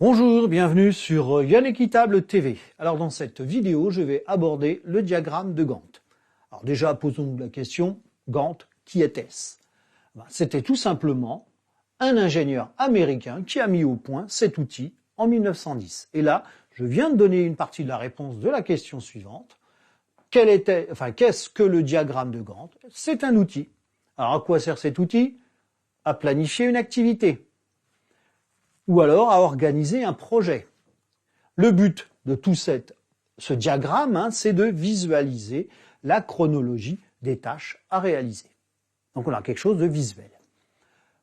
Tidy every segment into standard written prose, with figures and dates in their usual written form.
Bonjour, bienvenue sur Yann Équitable TV. Alors dans cette vidéo, je vais aborder le diagramme de Gantt. Alors déjà, posons-nous la question, Gantt, qui était-ce? C'était tout simplement un ingénieur américain qui a mis au point cet outil en 1910. Et là, je viens de donner une partie de la réponse de la question suivante. Qu'est-ce que le diagramme de Gantt? C'est un outil. Alors à quoi sert cet outil? À planifier une activité ou alors à organiser un projet. Le but de tout ce diagramme, c'est de visualiser la chronologie des tâches à réaliser. Donc on a quelque chose de visuel.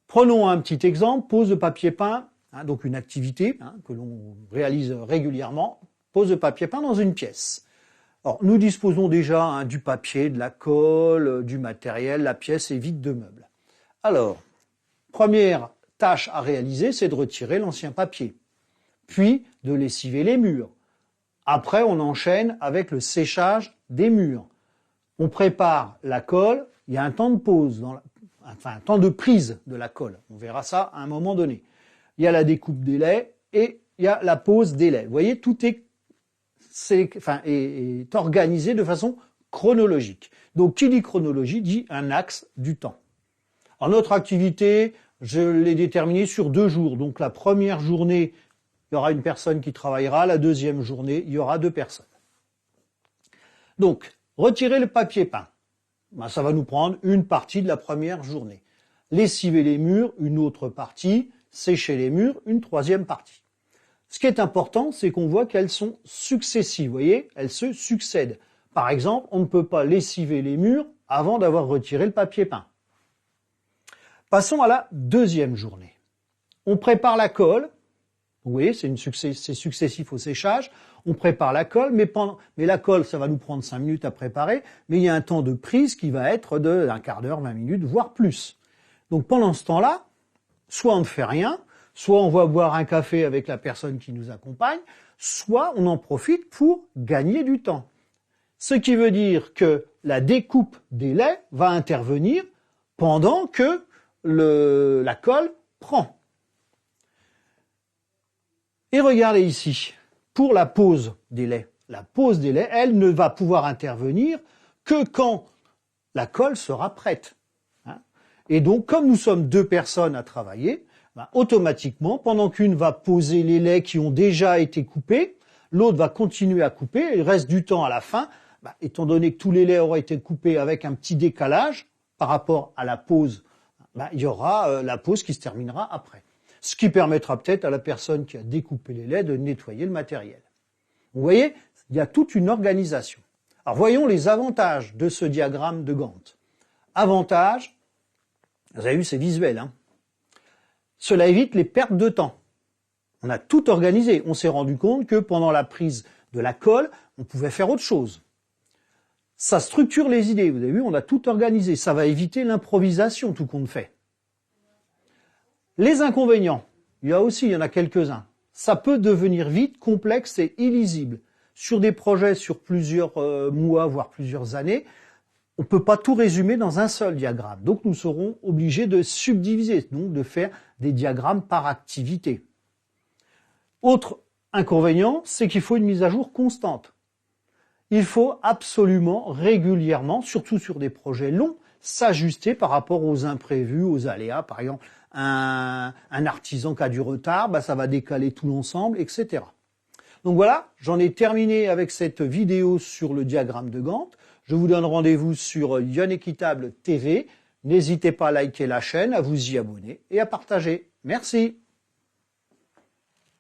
Prenons un petit exemple, pose de papier peint, donc une activité que l'on réalise régulièrement, pose de papier peint dans une pièce. Alors, nous disposons déjà du papier, de la colle, du matériel, la pièce est vide de meubles. Alors, première tâche à réaliser, c'est de retirer l'ancien papier, puis de lessiver les murs. Après, on enchaîne avec le séchage des murs. On prépare la colle, il y a un temps de pause, un temps de prise de la colle. On verra ça à un moment donné. Il y a la découpe des laits et il y a la pose des laits. Vous voyez, tout est organisé de façon chronologique. Donc, qui dit chronologie dit un axe du temps. Alors, notre activité, je l'ai déterminée sur 2 jours. Donc, la première journée, il y aura une personne qui travaillera. La deuxième journée, il y aura 2 personnes. Donc, retirer le papier peint. Ça va nous prendre une partie de la première journée. Lessiver les murs, une autre partie. Sécher les murs, une troisième partie. Ce qui est important, c'est qu'on voit qu'elles sont successives. Vous voyez, elles se succèdent. Par exemple, on ne peut pas lessiver les murs avant d'avoir retiré le papier peint. Passons à la deuxième journée. On prépare la colle. Oui, c'est successif au séchage. On prépare la colle, mais la colle, ça va nous prendre 5 minutes à préparer, mais il y a un temps de prise qui va être d'un quart d'heure, 20 minutes, voire plus. Donc pendant ce temps-là, soit on ne fait rien, soit on va boire un café avec la personne qui nous accompagne, soit on en profite pour gagner du temps. Ce qui veut dire que la découpe des laits va intervenir pendant que la colle prend. Et regardez ici, pour la pose des laits. La pose des laits, elle ne va pouvoir intervenir que quand la colle sera prête. Et donc, comme nous sommes 2 personnes à travailler, automatiquement, pendant qu'une va poser les laits qui ont déjà été coupés, l'autre va continuer à couper, il reste du temps à la fin, étant donné que tous les laits auraient été coupés avec un petit décalage par rapport à la pause, il y aura la pause qui se terminera après. Ce qui permettra peut-être à la personne qui a découpé les laits de nettoyer le matériel. Vous voyez, il y a toute une organisation. Alors voyons les avantages de ce diagramme de Gantt. Avantage, vous avez vu, c'est visuel. Cela évite les pertes de temps. On a tout organisé. On s'est rendu compte que pendant la prise de la colle, on pouvait faire autre chose. Ça structure les idées. Vous avez vu, on a tout organisé. Ça va éviter l'improvisation, tout compte fait. Les inconvénients, il y en a quelques-uns. Ça peut devenir vite complexe et illisible. Sur des projets sur plusieurs mois, voire plusieurs années, on ne peut pas tout résumer dans un seul diagramme. Donc nous serons obligés de subdiviser, donc de faire des diagrammes par activité. Autre inconvénient, c'est qu'il faut une mise à jour constante. Il faut absolument régulièrement, surtout sur des projets longs, s'ajuster par rapport aux imprévus, aux aléas. Par exemple, un artisan qui a du retard, ça va décaler tout l'ensemble, etc. Donc voilà, j'en ai terminé avec cette vidéo sur le diagramme de Gantt. Je vous donne rendez-vous sur Yann Équitable TV. N'hésitez pas à liker la chaîne, à vous y abonner et à partager. Merci.